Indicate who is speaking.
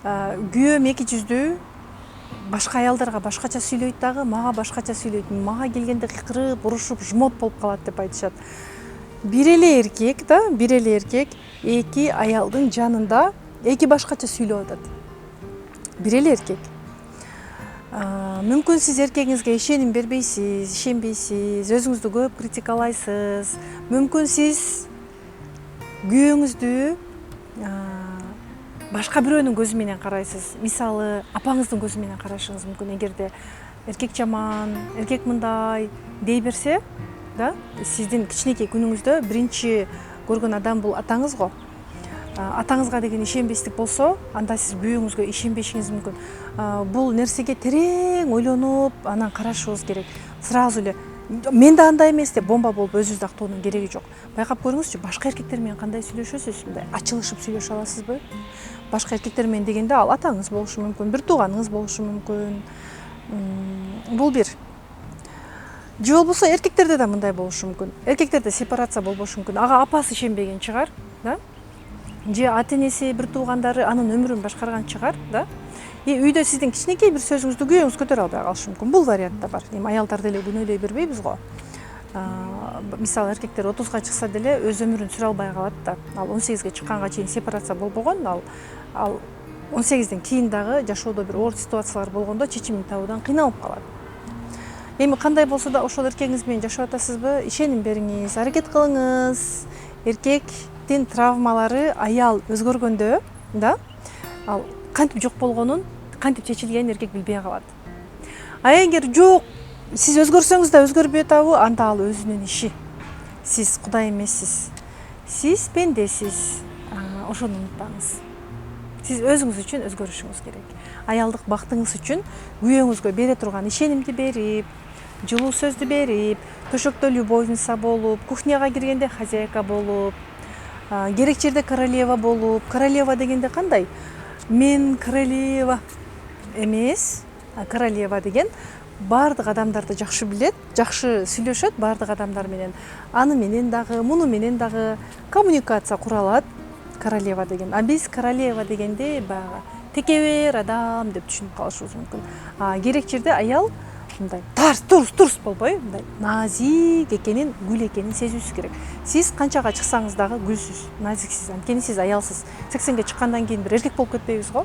Speaker 1: күйөөм эки жүздүү, башка аялдарга башкача сүйлөйт дагы, мага башкача сүйлөйт. Мага келгенде кыйкырып, урушуп, жмот болуп калат деп айтышат. Бир эле эркек эки аялдын жанында эки башкача сүйлөп атат. Бир эле эркек. Мүмкүн сиз эркегиңизге ишеним бербейсиз, ишенбейсиз, өзүңүздү көп критикалайсыз. Мүмкүн сиз күйөөңүздү башка бирөөнүн көзү менен карайсыз. Мисалы, апаңыздын көзү менен карашыңыз мүмкүн. Эгерде эркек жаман, эркек мындай дей берсе, да, сиздин кичинекей күнүңүздө биринчи көргөн адам бул атаңыз го. Атаңызга деген ишенбестик болсо, анда сиз күйөөңүзгө ишенбешиңиз мүмкүн. Бул нерсеге терең ойлонуп, анан карашыбыз керек. Сразу эле мен да андай эмес деп бомба болуп өзүбүздү актоонун кереги жок. Байкап көрүңүзчү, башка эркектер менен кандай сүйлөшөсүз? Мындай ачылышып сүйлөшө аласызбы? Башка эркектер менен дегенде ал атаңыз болушу мүмкүн, бир тууганыңыз болушу мүмкүн. Бул бир. Же болбосо эркектерде да мындай болушу мүмкүн. Эркектерде сепарация болбошу мүмкүн. Ага апасы ишенбеген чыгар, да? Же ата-энеси, бир туугандары анын өмүрүн башкарган чыгар, да? Үйдө сиздин кичинекей бир сөзүңүздү күйөөңүз көтөрө албай калышы мүмкүн. Бул вариант да бар. Эми аялдар деле күнөөлөй бербейбиз го. Мисалы, эркектер 30га чыкса деле өз өмүрүн сүрө албай калат да. Ал 18ге чыкканга чейин сепарация болбогон, ал 18ден кийин дагы жашоодо бир оор ситуациялар болгондо чечимин табуудан кыйналып калат. Эми кандай болсо да ошол эркегиңиз менен жашап атасызбы? Ишеним бериңиз, аракет кылыңыз. Эркектин травмалары аял өзгөргөндө, да, ал кантип жок болгонун, кантип чечилгенин эркек билбей калат. Эгер жок, сиз өзгөрсөңүз да өзгөрбөй атабы, анда ал өзүнүн иши. Сиз Кудай эмессиз. Сиз пендесиз. Ошону унутпаңыз. Сиз өзүңүз үчүн өзгөрүшүңүз керек. Аялдык бактыңыз үчүн күйөөңүзгө бере турган ишенимди берип, жылуу сөздү берип, төшөктө любовница болуп, кухняга киргенде хозяйка болуп, керек жерде королева болуп. Королева дегенде кандай? Мен королева эмес, королева деген бардык адамдарды жакшы билет, жакшы сүйлөшөт бардык адамдар менен. Аны менен дагы, муну менен дагы коммуникация кура алат королева деген. А биз королева дегенде баягы текебер адам деп түшүнүп калышыбыз мүмкүн. Керек жерде аял мындай турс болбой, мындай назик экенин, гүл экенин сезүүсү керек. Сиз канчага чыксаңыз дагы гүлсүз, назиксиз, анткени сиз аялсыз. 80ге чыккандан кийин бир эркек болуп кетпейбиз го?